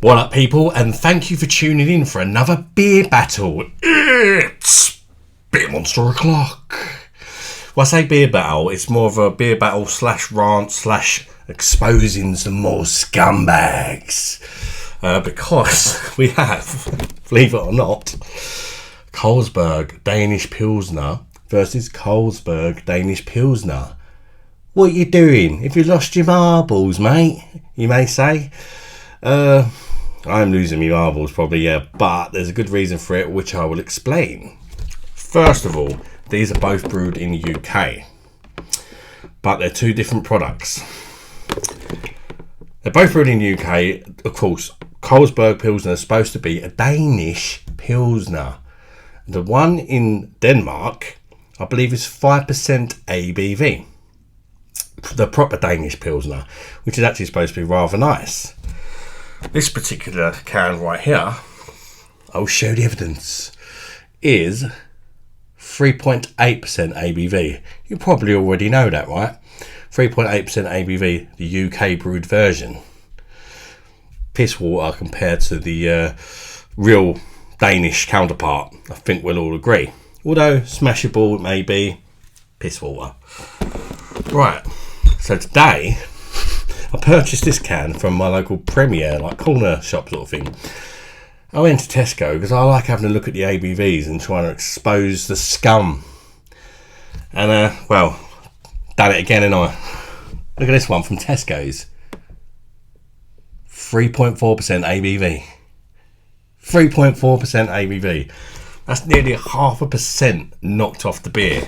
What up, people, and thank you for tuning in for another beer battle. It's Beer Monster O'Clock. When I say beer battle, it's more of a beer battle / rant / exposing some more scumbags. Because we have, believe it or not, Carlsberg Danish pilsner versus Carlsberg Danish pilsner. What are you doing? If you lost your marbles, mate, you may say. I'm losing my marbles probably, yeah, but there's a good reason for it, which I will explain. First of all, these are both brewed in the UK, but they're two different products. They're both brewed in the UK. Of course, Carlsberg Pilsner is supposed to be a Danish Pilsner. The one in Denmark, I believe, is 5% ABV. The proper Danish Pilsner, which is actually supposed to be rather nice. This particular can right here, I'll show the evidence, is 3.8% ABV. You probably already know that, right? 3.8% ABV, the UK brewed version. Piss water compared to the real Danish counterpart, I think we'll all agree. Although smashable it may be, piss water. Right, so today I purchased this can from my local Premier, like corner shop sort of thing. I went to Tesco because I like having a look at the ABVs and trying to expose the scum. And, well, done it again, and I look at this one from Tesco's. 3.4% ABV. 3.4% ABV. That's nearly 0.5% knocked off the beer.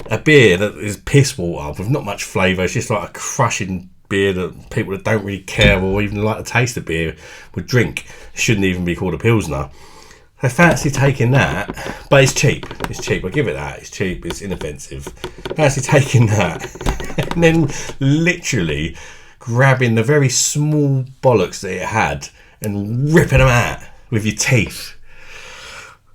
A beer that is piss water with not much flavour. It's just like a crushing beer that people that don't really care or even like the taste of beer would drink. Shouldn't even be called a pilsner. I fancy taking that, but it's cheap. It's cheap. I give it that. It's cheap. It's inoffensive. Fancy taking that and then literally grabbing the very small bollocks that it had and ripping them out with your teeth.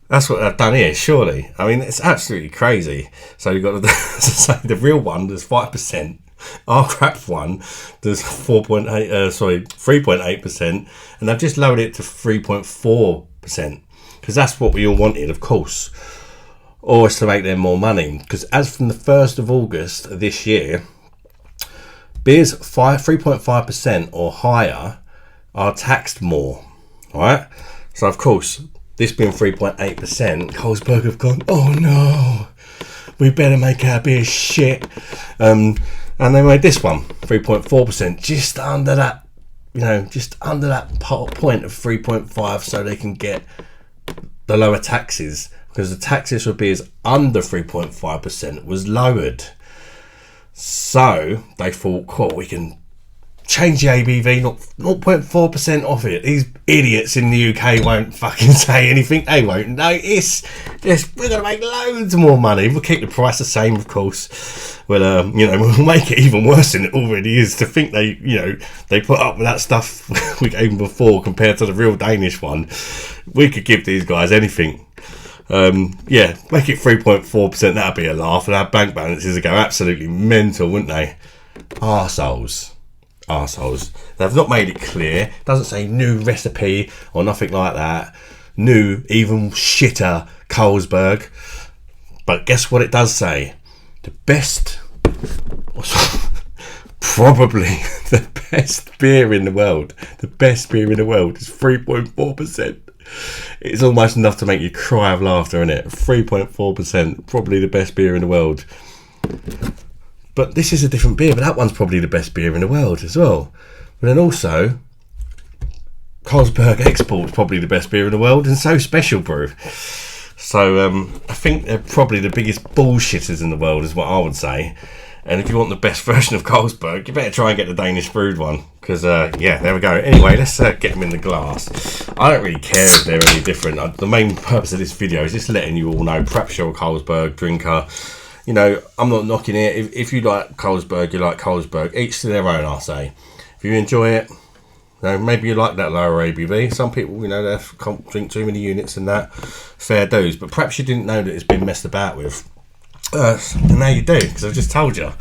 That's what I've done here, surely. I mean, it's absolutely crazy. So you've got the real one, there's 5%. Our crap one, there's 3.8%. And I've just lowered it to 3.4%. Because that's what we all wanted, of course. Always to make them more money. Because as from the 1st of August this year, beers 3.5% or higher are taxed more. Alright? So of course, this being 3.8%, Carlsberg have gone, oh no, we better make our beer shit. And they made this one, 3.4%, just under that, just under that point of 3.5, so they can get the lower taxes, because the taxes for beers under 3.5% was lowered. So they thought, cool, we can change the ABV, not 0.4% off it. These idiots in the UK won't fucking say anything. They won't notice. We're going to make loads more money. We'll keep the price the same, of course. We'll make it even worse than it already is. To think they put up with that stuff we gave them before compared to the real Danish one. We could give these guys anything. Make it 3.4%. That'd be a laugh. And our bank balances would go absolutely mental, wouldn't they? Arseholes. They've not made it clear. It doesn't say new recipe or nothing like that. New, even shitter Carlsberg. But guess what it does say? The best, probably the best beer in the world. The best beer in the world is 3.4%. It's almost enough to make you cry of laughter, isn't it? 3.4%, probably the best beer in the world. But this is a different beer, but that one's probably the best beer in the world as well. But then also, Carlsberg Export's probably the best beer in the world, and so Special Brew. So I think they're probably the biggest bullshitters in the world, is what I would say. And if you want the best version of Carlsberg, you better try and get the Danish brewed one. Because, there we go. Anyway, let's get them in the glass. I don't really care if they're any different. The main purpose of this video is just letting you all know, perhaps you're a Carlsberg drinker. I'm not knocking it. If you like Carlsberg, you like Carlsberg. Each to their own, I say. If you enjoy it, maybe you like that lower ABV. Some people, they can't drink too many units and that. Fair dues. But perhaps you didn't know that it's been messed about with. And now you do, because I've just told you.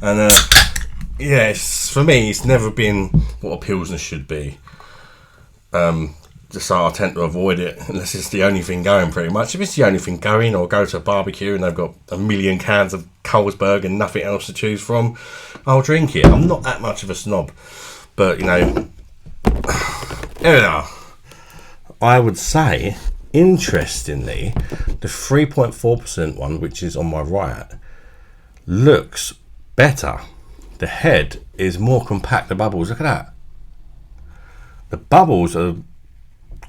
And, for me, it's never been what a Pilsner should be. So I tend to avoid it unless it's the only thing going, pretty much. If it's the only thing going, or go to a barbecue and they've got a million cans of Carlsberg and nothing else to choose from, I'll drink it. I'm not that much of a snob. But, you know, here we are. I would say, interestingly, the 3.4% one, which is on my right, looks better. The head is more compact, the bubbles. Look at that. The bubbles are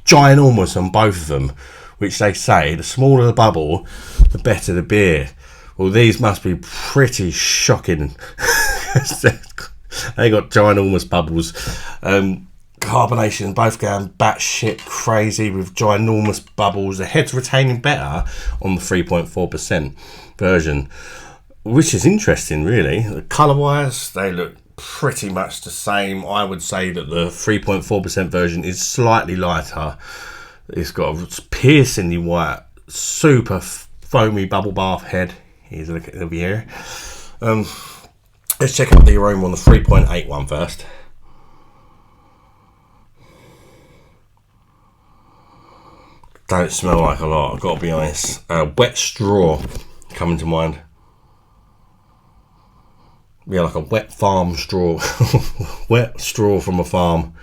ginormous on both of them, which they say the smaller the bubble, the better the beer. Well, these must be pretty shocking. They got ginormous bubbles. Carbonation, both going batshit crazy with ginormous bubbles. The head's retaining better on the 3.4% version, which is interesting, really. Colour-wise, they look pretty much the same. I would say that the 3.4% version is slightly lighter. It's got a piercingly white, super foamy bubble bath head. Here's a look at it over here. Let's check out the aroma on the 3.8 one first. Don't smell like a lot, I've got to be honest. Wet straw coming to mind. Yeah, like a wet farm straw. Wet straw from a farm.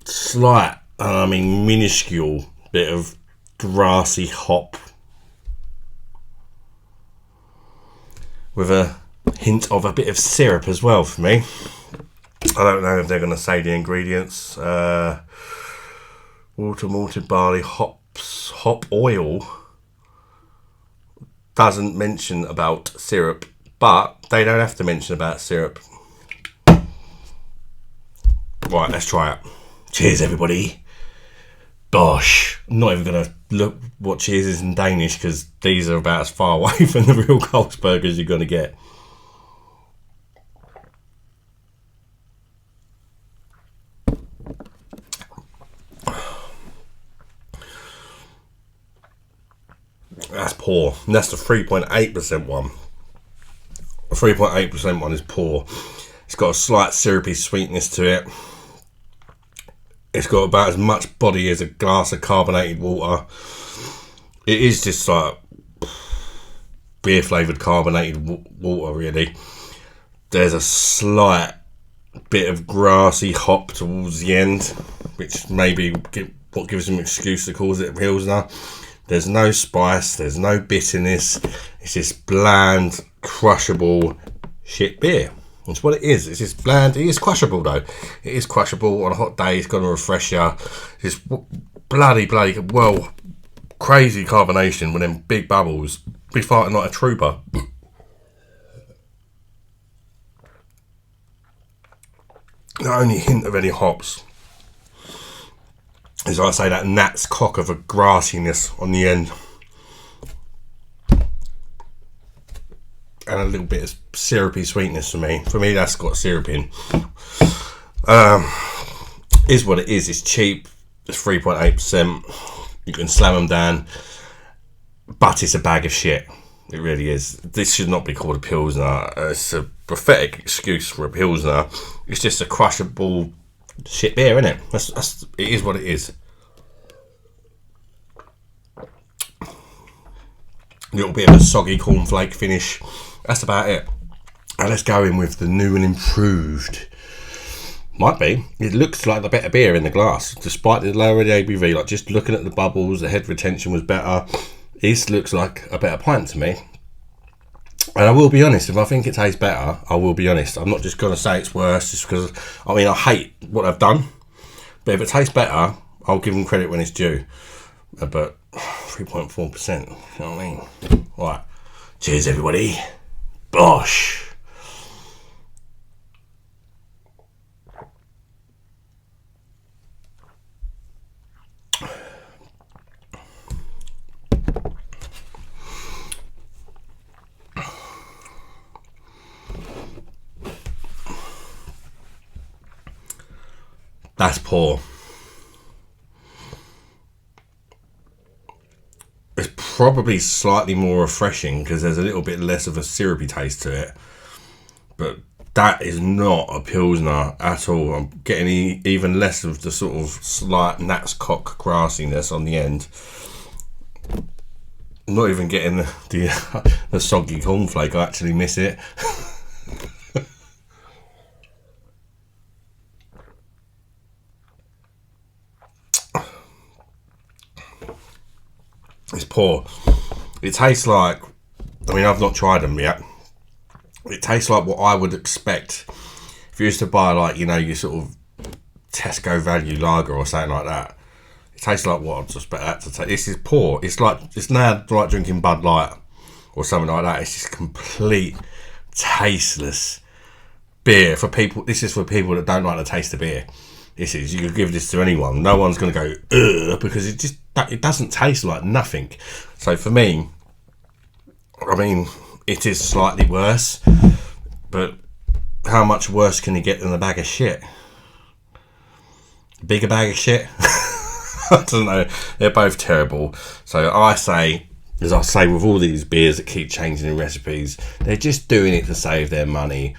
Slight, I mean minuscule bit of grassy hop with a hint of a bit of syrup as well for me. I don't know if they're going to say the ingredients. Water, malted barley, hops, hop oil. Doesn't mention about syrup, but they don't have to mention about syrup. Right, let's try it. Cheers, everybody. Bosh. I'm not even going to look what cheers is in Danish, because these are about as far away from the real Carlsberg as you're going to get. That's poor. And that's the 3.8% one. The 3.8% one is poor. It's got a slight syrupy sweetness to it. It's got about as much body as a glass of carbonated water. It is just like beer flavoured carbonated water, really. There's a slight bit of grassy hop towards the end, which maybe what gives them an excuse to call it a pilsner. There's no spice, there's no bitterness. It's just bland, crushable shit beer. That's what it is. It's just bland. It is crushable though. It is crushable on a hot day. It's going to refresh you. It's bloody, well, crazy carbonation with them big bubbles. Be farting like a trooper. The only hint of any hops is, I say, that gnat's cock of a grassiness on the end, and a little bit of syrupy sweetness for me. For me, that's got syrup in. Is what it is. It's cheap. It's 3.8%. You can slam them down, but it's a bag of shit. It really is. This should not be called a pilsner. It's a pathetic excuse for a pilsner. It's just a crushable shit beer, isn't it? It is what it is. A little bit of a soggy cornflake finish. That's about it. And let's go in with the new and improved. Might be. It looks like the better beer in the glass, despite the lower the ABV. Like, just looking at the bubbles, the head retention was better. This looks like a better pint to me. And I will be honest, if I think it tastes better, I will be honest. I'm not just going to say it's worse just because, I mean, I hate what I've done. But if it tastes better, I'll give them credit when it's due. But 3.4%, you know what I mean? Right. Cheers, everybody. Bosh. That's poor. It's probably slightly more refreshing because there's a little bit less of a syrupy taste to it. But That is not a pilsner at all. I'm getting even less of the sort of slight Nat's cock grassiness on the end. I'm not even getting the soggy cornflake. I actually miss it. It's poor. It tastes like, I mean, I've not tried them yet. It tastes like what I would expect if you used to buy, like, you know, your sort of Tesco value lager or something like that. It tastes like what I'd expect that to taste. This is poor. It's now like drinking Bud Light or something like that. It's just complete tasteless beer for people. This is for people that don't like the taste of beer. This is, you could give this to anyone. No one's going to go, ugh, because it doesn't taste like nothing. So for me, I mean, it is slightly worse, but how much worse can you get than a bag of shit? Bigger bag of shit? I don't know. They're both terrible. So I say, as I say with all these beers that keep changing in recipes, they're just doing it to save their money.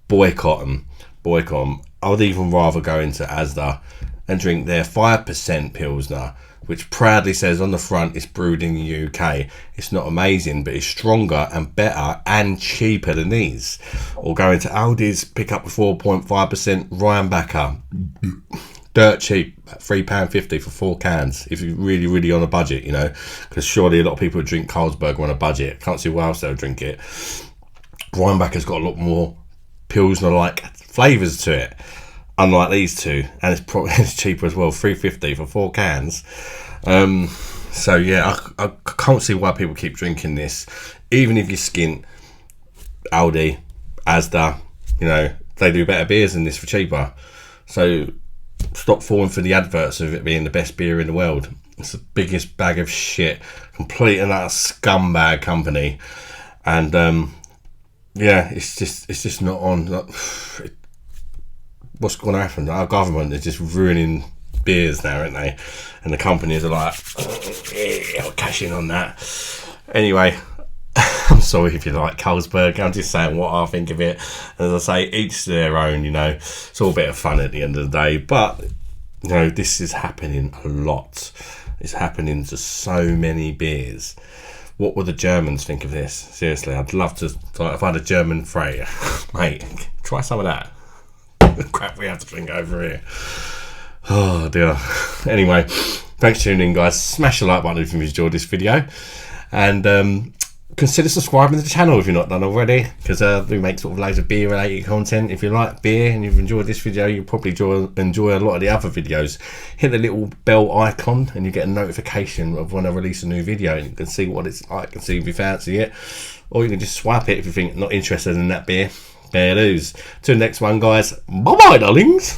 Boycott them. Boycott them. I would even rather go into Asda and drink their 5% Pilsner, which proudly says on the front it's brewed in the UK. It's not amazing, but it's stronger and better and cheaper than these. Or go into Aldi's, pick up a 4.5% Ryanbacker. Dirt cheap, £3.50 for 4 cans, if you're really, really on a budget, you know, because surely a lot of people who drink Carlsberg are on a budget. Can't see why else they'll drink it. Ryanbacker's got a lot more Pilsner-like flavours to it, unlike these two, and it's probably it's cheaper as well, £3.50 for 4 cans. So yeah, I can't see why people keep drinking this. Even if you're skint, Aldi, Asda, you know, they do better beers than this for cheaper. So stop falling for the adverts of it being the best beer in the world. It's the biggest bag of shit, complete and utter scumbag company, and yeah, it's just not on. What's going to happen? Our government is just ruining beers now, aren't they? And the companies are like, I'll cash in on that. Anyway, I'm sorry if you like Carlsberg. I'm just saying what I think of it. As I say, each to their own, you know. It's all a bit of fun at the end of the day. But, you know, this is happening a lot. It's happening to so many beers. What would the Germans think of this? Seriously, I'd love to, like, if I had a German freight, mate, try some of that. The crap we have to drink over here. Oh dear. Anyway, thanks for tuning in, guys. Smash the like button if you've enjoyed this video, and consider subscribing to the channel if you're not done already, because we make sort of loads of beer related content. If you like beer and you've enjoyed this video, you'll probably enjoy a lot of the other videos. Hit the little bell icon and you get a notification of when I release a new video, and you can see what it's like and see if you fancy it, or you can just swipe it if you think not interested in that beer. Bear lose. Till the next one, guys. Bye bye, darlings.